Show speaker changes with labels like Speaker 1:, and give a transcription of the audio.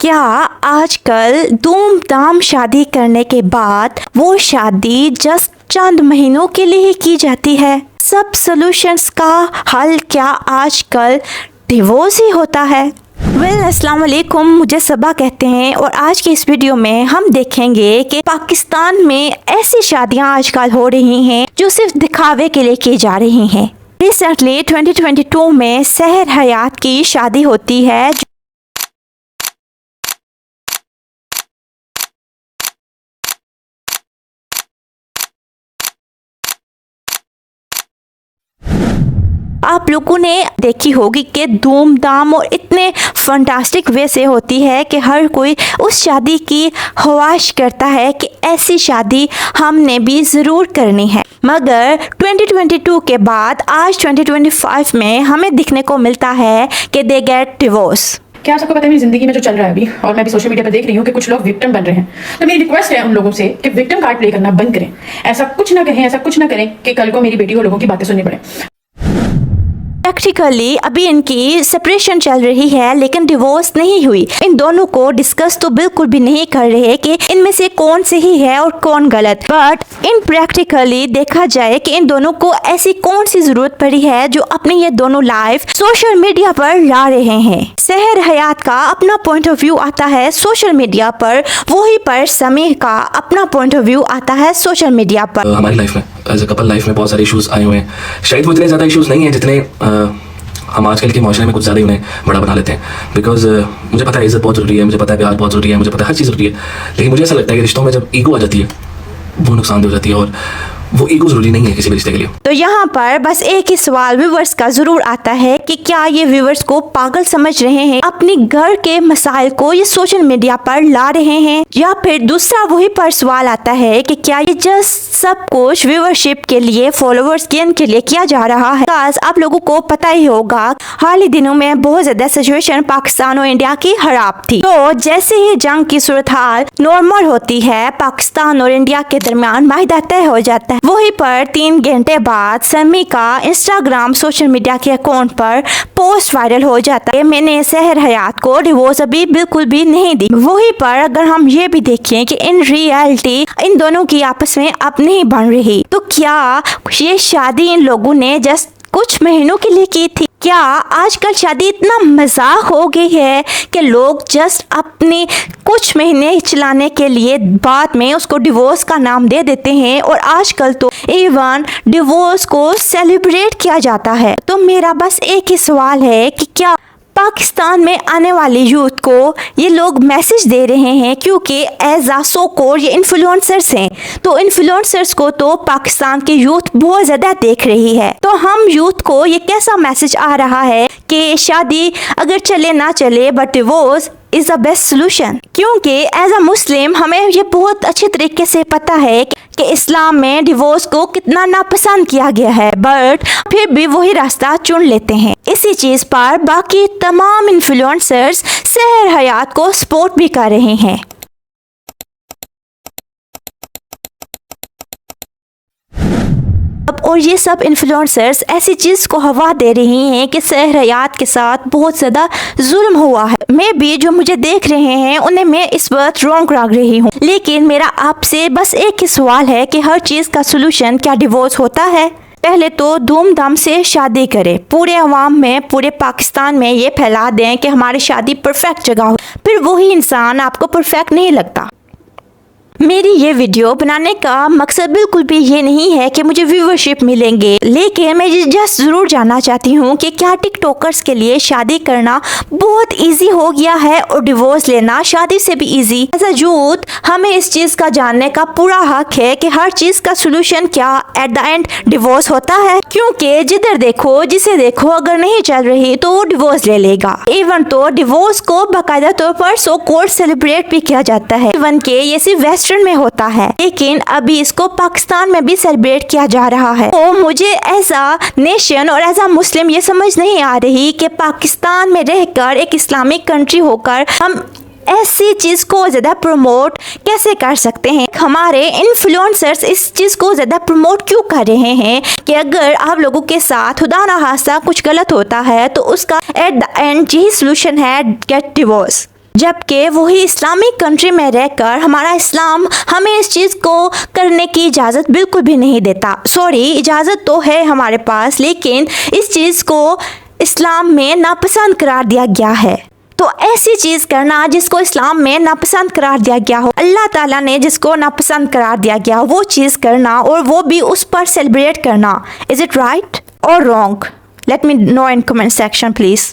Speaker 1: क्या आजकल धूमधाम शादी करने के बाद वो शादी जस्ट चंद महीनों के लिए ही की जाती है? सब सॉल्यूशंस का हल क्या आजकल डिवोर्स ही होता है? अस्सलाम वालेकुम, मुझे सबा कहते हैं और आज की इस वीडियो में हम देखेंगे कि पाकिस्तान में ऐसी शादियां आजकल हो रही हैं जो सिर्फ दिखावे के लिए की जा रही हैं। रिसेंटली 2022 में सहर हयात की शादी होती है। आप लोगों ने देखी होगी कि धूमधाम और इतने फंटास्टिक वे से होती है कि हर कोई उस शादी की ख्वाहिश करता है कि ऐसी शादी हमने भी ज़रूर करनी है। मगर 2022 के बाद आज 2025 में हमें दिखने को मिलता है कि दे गेट डिवोर्स।
Speaker 2: क्या आपको पता है मेरी जिंदगी में जो चल रहा है अभी, और मैं भी सोशल मीडिया पर देख रही हूँ कि कुछ लोग विक्टिम बन रहे हैं। तो मेरी रिक्वेस्ट है उन लोगों से कि विक्टिम कार्ड प्ले करना बंद करें। ऐसा कुछ ना कहें, ऐसा कुछ ना करें कि कल को मेरी बेटी को लोगों की बातें सुननी पड़े।
Speaker 1: प्रैक्टिकली अभी इनकी सेपरेशन चल रही है लेकिन डिवोर्स नहीं हुई। इन दोनों को डिस्कस तो बिल्कुल भी नहीं कर रहे कि इनमें से कौन सही है और कौन गलत। बट इन प्रैक्टिकली देखा जाए कि इन दोनों को ऐसी कौन सी जरूरत पड़ी है जो अपनी ये दोनों लाइफ सोशल मीडिया पर ला रहे हैं। सहर हयात का अपना पॉइंट ऑफ व्यू आता है सोशल मीडिया पर, वही पर समीर का अपना पॉइंट ऑफ व्यू आता है सोशल मीडिया पर।
Speaker 3: हमारी लाइफ में एज अ कपल लाइफ में बहुत सारे इश्यूज आए हुए हैं। शायद वो इतने ज़्यादा इश्यूज नहीं हैं जितने हम आजकल के माशरे में कुछ ज़्यादा ही उन्हें बड़ा बना लेते हैं। बिकॉज मुझे पता है इज्जत बहुत ज़रूरी है, मुझे पता है प्यार बहुत ज़रूरी है, मुझे पता है हर चीज़ ज़रूरी है, लेकिन मुझे ऐसा लगता है कि रिश्तों में जब ईगो आ जाती है वो नुकसानदेह हो जाती है, और वो ईगो जरूरी नहीं है किसी भी रिश्ते के लिए।
Speaker 1: तो यहाँ पर बस एक ही सवाल व्यूअर्स का जरूर आता है कि क्या ये व्यूअर्स को पागल समझ रहे हैं, अपनी घर के मसाइल को ये सोशल मीडिया पर ला रहे हैं, या फिर दूसरा वही पर सवाल आता है कि क्या ये जस्ट सब कुछ व्यूअरशिप के लिए, फॉलोअर्स गेन के लिए किया जा रहा है? आप लोगों को पता ही होगा हाल ही दिनों में बहुत ज्यादा सिचुएशन पाकिस्तान और इंडिया की खराब थी। तो जैसे ही जंग की सूरत हाल नॉर्मल होती है, पाकिस्तान और इंडिया के दरमियान माहिदा तय हो जाता है। वहीं पर 3 घंटे बाद समी का इंस्टाग्राम सोशल मीडिया के अकाउंट पर पोस्ट वायरल हो जाता है, मैंने सहर हयात को डिवोर्स अभी बिल्कुल भी नहीं दी। वहीं पर अगर हम ये भी देखें कि इन रियलिटी इन दोनों की आपस में अब नहीं बन रही, तो क्या ये शादी इन लोगों ने जस्ट कुछ महीनों के लिए की थी? क्या आजकल शादी इतना मजाक हो गई है कि लोग जस्ट अपने कुछ महीने चलाने के लिए बाद में उसको डिवोर्स का नाम दे देते हैं, और आजकल तो इवन डिवोर्स को सेलिब्रेट किया जाता है। तो मेरा बस एक ही सवाल है कि क्या पाकिस्तान में आने वाली यूथ को ये लोग मैसेज दे रहे हैं, क्योंकि एज आ सो कॉल्ड ये इन्फ्लुएंसर्स हैं, तो इन्फ्लुएंसर्स को तो पाकिस्तान की यूथ बहुत ज़्यादा देख रही है। तो हम यूथ को ये कैसा मैसेज आ रहा है कि शादी अगर चले ना चले but divorce is the best solution? क्योंकि एज अ मुस्लिम हमें ये बहुत अच्छे तरीके से पता है कि इस्लाम में डिवोर्स को कितना नापसंद किया गया है, बट फिर भी वही रास्ता चुन लेते हैं। इसी चीज़ पर बाकी तमाम इन्फ्लुएंसर्स सहर हयात को सपोर्ट भी कर रहे हैं। और ये सब इन्फ्लुएंसर्स ऐसी चीज़ को हवा दे रही हैं कि सहर हयात के साथ बहुत ज़्यादा जुल्म हुआ है। मैं भी जो मुझे देख रहे हैं उन्हें मैं इस वक्त रॉन्ग लग रही हूँ, लेकिन मेरा आपसे बस एक ही सवाल है कि हर चीज़ का सोल्यूशन क्या डिवोर्स होता है? पहले तो धूमधाम से शादी करें, पूरे अवाम में, पूरे पाकिस्तान में ये फैला दें कि हमारी शादी परफेक्ट जगह हो, फिर वही इंसान आपको परफेक्ट नहीं लगता। मेरी ये वीडियो बनाने का मकसद बिल्कुल भी ये नहीं है कि मुझे व्यूअरशिप मिलेंगे, लेकिन मैं जस्ट ज़रूर जानना चाहती हूँ कि क्या टिकटॉकर्स के लिए शादी करना बहुत इजी हो गया है और डिवोर्स लेना शादी से भी इजी? एज अ यूथ हमें इस चीज़ का जानने का पूरा हक है कि हर चीज़ का सोल्यूशन क्या एट द एंड डिवोर्स होता है, क्योंकि जिधर देखो जिसे देखो अगर नहीं चल रही तो वो डिवोर्स ले लेगा। इवन तो डिवोर्स को बाकायदा तौर पर सो कॉल्ड सेलिब्रेट भी किया जाता है, इवन के ये सिर्फ वेस्टर्न में होता है, लेकिन अभी इसको पाकिस्तान में भी सेलिब्रेट किया जा रहा है। तो मुझे एज अ नेशन और एज अ मुस्लिम ये समझ नहीं आ रही कि पाकिस्तान में रहकर, एक इस्लामिक कंट्री होकर, हम ऐसी चीज़ को ज़्यादा प्रमोट कैसे कर सकते हैं? हमारे इन्फ्लुएंसर्स इस चीज़ को ज़्यादा प्रमोट क्यों कर रहे हैं कि अगर आप लोगों के साथ खुदा ना खास्ता कुछ गलत होता है तो उसका एट द एंड यही सोल्यूशन है, गेट डिवोर्स। जबकि वही इस्लामिक कंट्री में रहकर हमारा इस्लाम हमें इस चीज़ को करने की इजाज़त बिल्कुल भी नहीं देता। सॉरी, इजाज़त तो है हमारे पास, लेकिन इस चीज़ को इस्लाम में नापसंद करार दिया गया है। तो ऐसी चीज़ करना जिसको इस्लाम में नापसंद करार दिया गया हो, अल्लाह ताला ने जिसको नापसंद करार दिया गया हो, वो चीज़ करना और वो भी उस पर सेलिब्रेट करना, इज़ इट राइट और wrong? Let me know in comment section please.